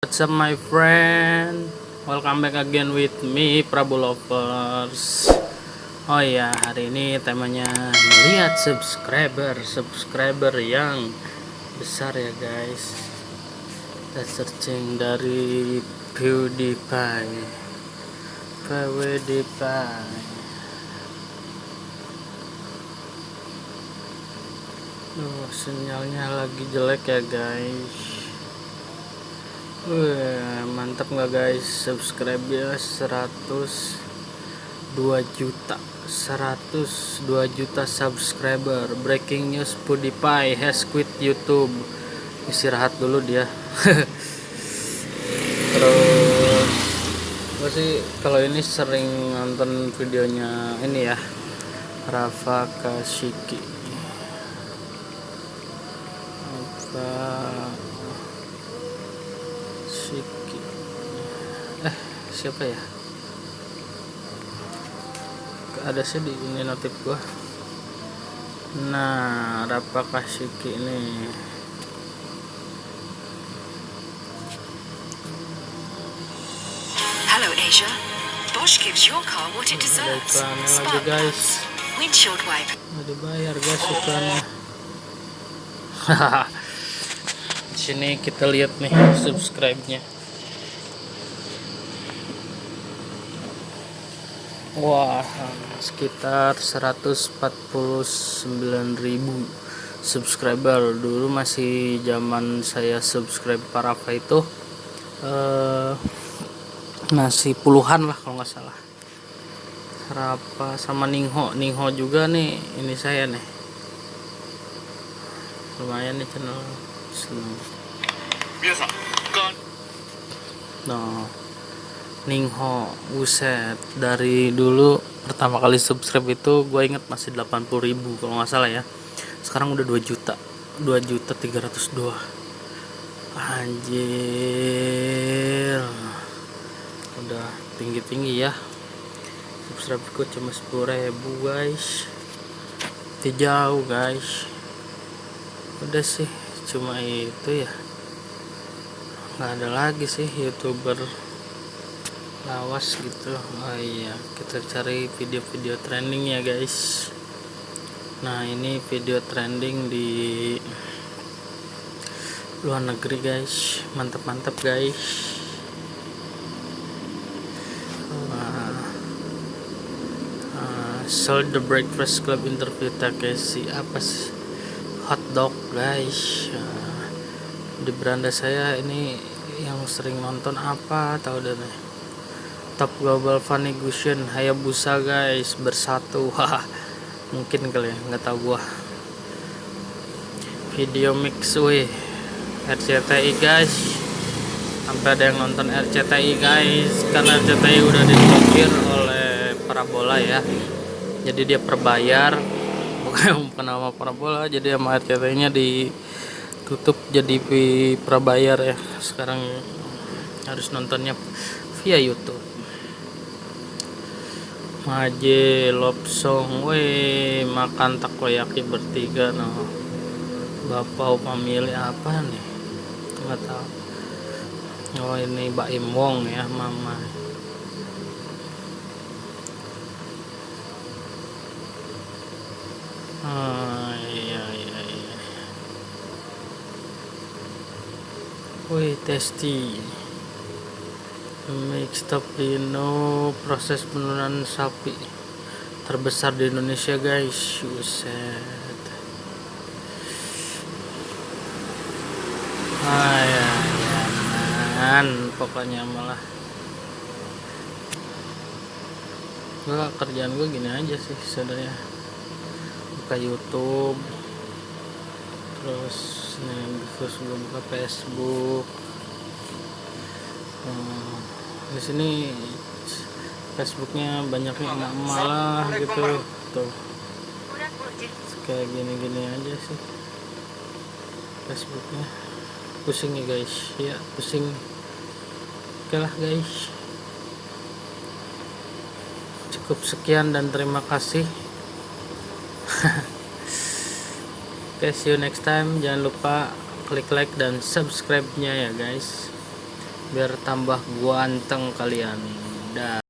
What's up my friend, welcome back again with me Prabu Lovers. Oh ya, hari ini temanya melihat subscriber yang besar ya guys. Kita searching dari PewDiePie. Sinyalnya lagi jelek ya guys. Mantap nggak guys, subscribe-nya 102 juta subscriber. Breaking news, PewDiePie has quit YouTube. Istirahat dulu dia. Terus gue sih kalau ini sering nonton videonya ini ya, Rafa Kashiki. Siapa ya, ada sih di ini notif gua. Nah, Rafa Kashiki ini Hello Asia, Bosch gives your car what it deserves. lagi guys, Windshield wiper. nggak dibayar guys iklannya. Di sini kita lihat nih subscribe-nya. Wah, sekitar 149.000 subscriber. Dulu masih zaman saya subscribe Parafa itu masih puluhan lah kalau nggak salah. Rafa sama Ningho juga nih, ini saya nih. Lumayan nih channel, seneng. Nah, Ningho, buset, dari dulu pertama kali subscribe itu gue inget masih 80.000 kalau nggak salah ya. Sekarang udah 2.302. Anjir, udah tinggi ya. Subscribe gue cuma 10.000 guys, itu jauh guys. Udah sih cuma itu ya, nggak ada lagi sih youtuber lawas gitu. Oh iya, kita cari video-video trending ya guys. Nah, ini video trending di luar negeri guys, mantap guys. Sold the Breakfast Club interview Takeshi, apa sih, hotdog guys. Di beranda saya ini yang sering nonton apa tahu deh nih, Top Global Funny Gusion Hayabusa guys, bersatu. Wah, mungkin kali ya, nggak tahu gua. Video mix RCTI guys, sampai ada yang nonton RCTI guys, karena RCTI udah diblokir oleh Parabola ya, jadi dia perbayar, bukan nama Parabola, jadi sama RCTI nya ditutup jadi prabayar ya. Sekarang harus nontonnya via YouTube. Maje Lopsong, makan takoyaki bertiga no. Bapak pemilih apa nih, nggak tahu. Oh, ini Mbak Imwong ya, mama. Oh iya. Tasty. Make Stopino, proses penurunan sapi terbesar di Indonesia guys. Buset. Ya, pokoknya malah kerjaan gue gini aja sih sebenarnya, buka YouTube, terus gue buka Facebook. Di sini Facebooknya banyaknya malah gitu tuh, kayak gini aja sih Facebooknya. Pusing ya guys, ya pusing. Oke lah guys, cukup sekian dan terima kasih. Oke, see you next time. Jangan lupa klik like dan subscribe nya ya guys. biar tambah ganteng kalian. Dah.